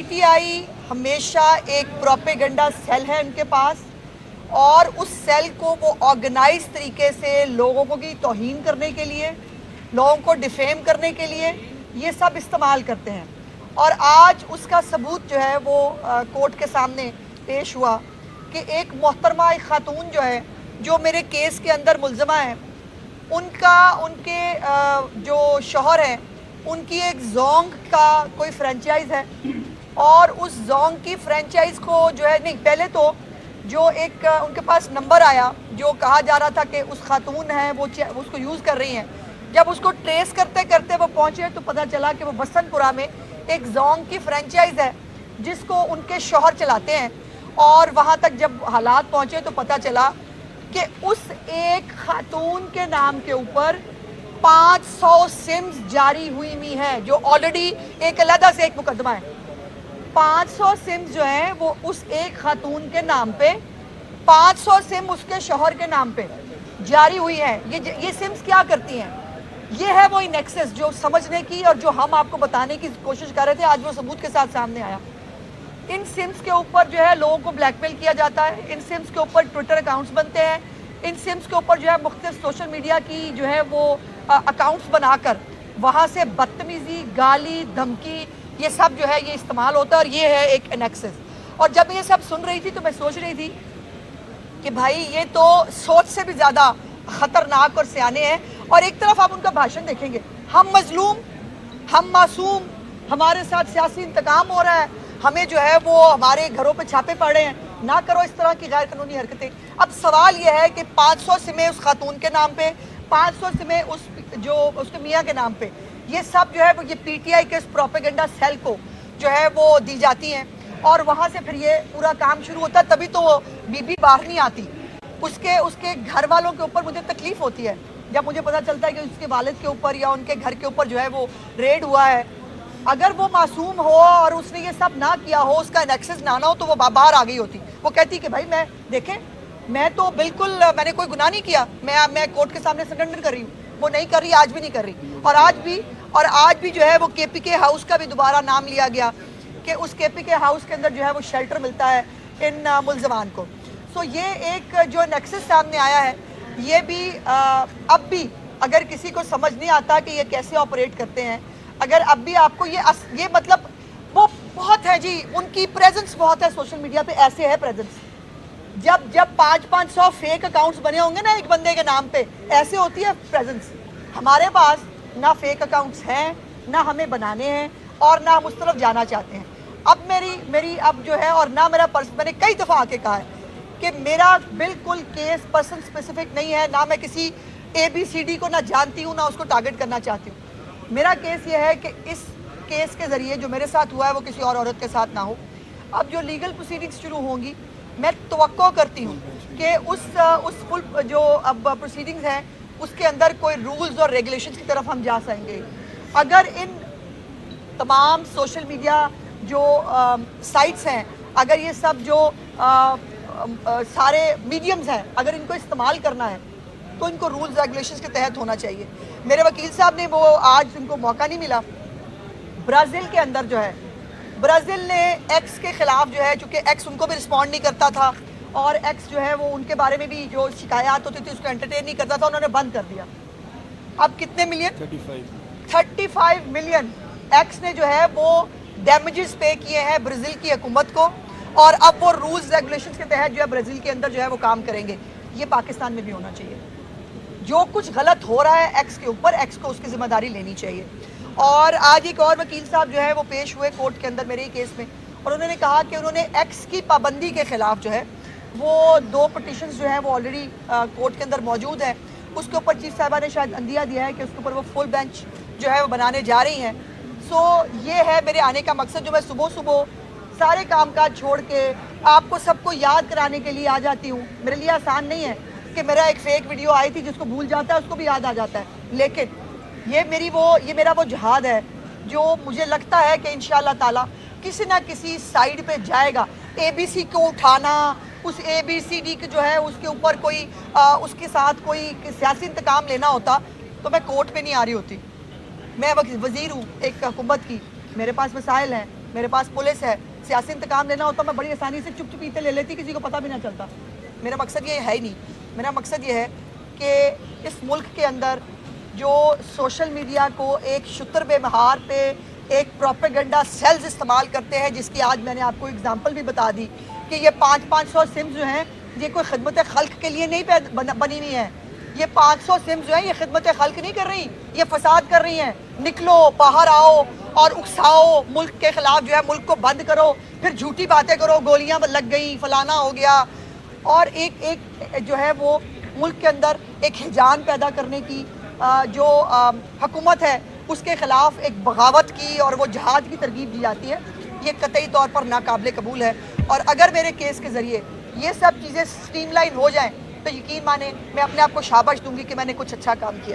T I हमेशा एक propaganda cell है उनके पास, और उस सेल को वो ऑर्गेनाइज तरीके से लोगों की तौहीन करने के लिए, लोगों को डिफेम करने के लिए ये सब इस्तेमाल करते हैं। और आज उसका सबूत जो है वो कोर्ट के सामने पेश हुआ कि एक मोहतरमा, एक खातून जो है, जो मेरे केस के अंदर मुलज़मा है, उनके जो शौहर हैं, उनकी एक जोंग का कोई फ्रेंचाइज़ है, और उस जोंग की फ्रेंचाइज़ को जो है, नहीं, पहले तो जो एक उनके पास नंबर आया जो कहा जा रहा था कि उस खातून है वो उसको यूज़ कर रही हैं। जब उसको ट्रेस करते करते वो पहुँचे तो पता चला कि वो बसंतपुरा में एक जोंग की फ्रेंचाइज़ है जिसको उनके शौहर चलाते हैं। और वहाँ तक जब हालात पहुँचे तो पता चला कि उस एक खातून के नाम के ऊपर 500 सिम्स जारी हुई है, जो ऑलरेडी एक अलग से एक मुकदमा है। 500 सिम्स जो हैं वो उस एक खातून के नाम पे, 500 सिम उसके शौहर के नाम पे जारी हुई है। ये सिम्स क्या करती हैं? ये है वो नेक्सस जो समझने की और जो हम आपको बताने की कोशिश कर रहे थे, आज वो सबूत के साथ सामने आया। इन सिम्स के ऊपर जो है लोगों को ब्लैकमेल किया जाता है, इन सिम्स के ऊपर ट्विटर अकाउंट्स बनते हैं, इन सिम्स के ऊपर जो है मुख्तलिफ सोशल मीडिया की जो है वो अकाउंट्स बनाकर वहाँ से बदतमीज़ी, गाली, धमकी, ये सब जो है ये इस्तेमाल होता है, और ये है एक नेक्सस। और जब ये सब सुन रही थी तो मैं सोच रही थी कि भाई ये तो सोच से भी ज़्यादा ख़तरनाक और सियाने हैं। और एक तरफ आप उनका भाषण देखेंगे, हम मजलूम, हम मासूम, हमारे साथ सियासी इंतकाम हो रहा है, हमें जो है वो हमारे घरों पे छापे पड़ रहे हैं, ना करो इस तरह की गैर कानूनी हरकतें। अब सवाल ये है कि 500 सिमें उस खातून के नाम पे, 500 सिमें उसके मियाँ के नाम पे, ये सब जो है वो ये पीटीआई के इस प्रोपेगेंडा सेल को जो है वो दी जाती हैं, और वहाँ से फिर ये पूरा काम शुरू होता है। तभी तो वो बीबी बाहर नहीं आती। उसके घर वालों के ऊपर मुझे तकलीफ़ होती है जब मुझे पता चलता है कि उसके वालिद के ऊपर या उनके घर के ऊपर जो है वो रेड हुआ है। अगर वो मासूम हो और उसने ये सब ना किया हो, उसका नेक्सस ना हो, तो वो बाहर आ गई होती। वो कहती कि भाई मैं देखें, मैं तो बिल्कुल मैंने कोई गुनाह नहीं किया, मैं कोर्ट के सामने सरेंडर कर रही हूँ। वो नहीं कर रही, आज भी नहीं कर रही। और आज भी जो है वो केपीके हाउस का भी दोबारा नाम लिया गया कि उस केपीके हाउस के अंदर जो है वो शेल्टर मिलता है इन मुलजमान को। सो ये एक जो नेक्सस सामने आया है, ये भी अब भी अगर किसी को समझ नहीं आता कि ये कैसे ऑपरेट करते हैं, अगर अब भी आपको ये मतलब वो बहुत है जी, उनकी प्रेजेंस बहुत है सोशल मीडिया पे। ऐसे है प्रेजेंस, जब 500 फेक अकाउंट्स बने होंगे ना एक बंदे के नाम पे, ऐसे होती है प्रेजेंस। हमारे पास ना फेक अकाउंट्स हैं, ना हमें बनाने हैं, और ना हम उस तरफ जाना चाहते हैं। अब मेरी अब जो है, और ना मेरा मैंने कई दफ़ा आके कहा है कि मेरा बिल्कुल केस पर्सन स्पेसिफिक नहीं है, ना मैं किसी ABCD को ना जानती हूँ, ना उसको टारगेट करना चाहती हूँ। मेरा केस ये है कि इस केस के ज़रिए जो मेरे साथ हुआ है वो किसी और औरत के साथ ना हो। अब जो लीगल प्रोसीडिंग्स शुरू होंगी, मैं तवक्को करती हूँ कि उस फुल जो अब प्रोसीडिंग्स हैं उसके अंदर कोई रूल्स और रेगुलेशंस की तरफ हम जा सकेंगे। अगर इन तमाम सोशल मीडिया जो साइट्स हैं, अगर ये सब जो सारे मीडियम्स हैं, अगर इनको इस्तेमाल करना है तो इनको रूल्स रेगुलेशंस के तहत होना चाहिए। मेरे वकील साहब ने वो आज उनको मौका नहीं मिला। ब्राज़ील के अंदर जो है, ब्राज़ील ने एक्स के ख़िलाफ़ जो है, चूँकि एक्स उनको भी रिस्पॉन्ड नहीं करता था और एक्स जो है वो उनके बारे में भी जो शिकायत होती थी उसको एंटरटेन नहीं करता था, उन्होंने बंद कर दिया। अब कितने मिलियन? 35 मिलियन एक्स ने जो है वो डैमेजेस पे किए हैं ब्राज़ील की हुकूमत को, और अब वो रूल्स रेगुलेशंस के तहत जो है ब्राज़ील के अंदर जो है वो काम करेंगे। ये पाकिस्तान में भी होना चाहिए। जो कुछ गलत हो रहा है एक्स के ऊपर, एक्स को उसकी जिम्मेदारी लेनी चाहिए। और आज एक और वकील साहब जो है वो पेश हुए कोर्ट के अंदर मेरे ही केस में, और उन्होंने कहा कि उन्होंने एक्स की पाबंदी के ख़िलाफ़ जो है वो 2 पिटिशंस जो है वो ऑलरेडी कोर्ट के अंदर मौजूद है। उसके ऊपर चीफ साहिबा ने शायद अंदिया दिया है कि उसके ऊपर वो फुल बेंच जो है वो बनाने जा रही हैं। सो ये है मेरे आने का मकसद, जो मैं सुबह सुबह सारे कामकाज छोड़ के आपको सबको याद कराने के लिए आ जाती हूँ। मेरे लिए आसान नहीं है कि मेरा एक फ़ेक वीडियो आई थी, जिसको भूल जाता है उसको भी याद आ जाता है, लेकिन ये मेरा वो जिहाद है जो मुझे लगता है कि इंशाअल्लाह ताला किसी ना किसी साइड पे जाएगा। ABC को उठाना, उस ABCD के जो है उसके ऊपर कोई उसके साथ कोई सियासी इंतकाम लेना होता तो मैं कोर्ट पे नहीं आ रही होती। मैं वज़ीर हूँ एक हुकूमत की, मेरे पास वसाइल हैं, میرے پاس پولیس ہے, سیاسی انتقام لینا ہوتا میں بڑی آسانی سے چپ چپیتے لے لیتی, کسی کو پتہ بھی نہ چلتا. میرا مقصد یہ ہے ہی نہیں. میرا مقصد یہ ہے کہ اس ملک کے اندر جو سوشل میڈیا کو ایک شتر بے مہار پہ ایک پروپیگنڈا سیلز استعمال کرتے ہیں, جس کی آج میں نے آپ کو اگزامپل بھی بتا دی کہ یہ 500 سمز جو ہیں یہ کوئی خدمت خلق کے لیے نہیں بنی ہوئی ہیں. یہ 500 سمز جو ہیں یہ خدمت خلق نہیں کر رہی, یہ فساد کر رہی ہیں. نکلو باہر آؤ اور اکساؤ, ملک کے خلاف جو ہے ملک کو بند کرو, پھر جھوٹی باتیں کرو, گولیاں لگ گئیں, فلانا ہو گیا, اور ایک جو ہے وہ ملک کے اندر ایک ہیجان پیدا کرنے کی جو حکومت ہے اس کے خلاف ایک بغاوت کی اور وہ جہاد کی ترغیب دی جاتی ہے. یہ قطعی طور پر ناقابل قبول ہے. اور اگر میرے کیس کے ذریعے یہ سب چیزیں سٹریم لائن ہو جائیں تو یقین مانیں میں اپنے آپ کو شاباش دوں گی کہ میں نے کچھ اچھا کام کیا.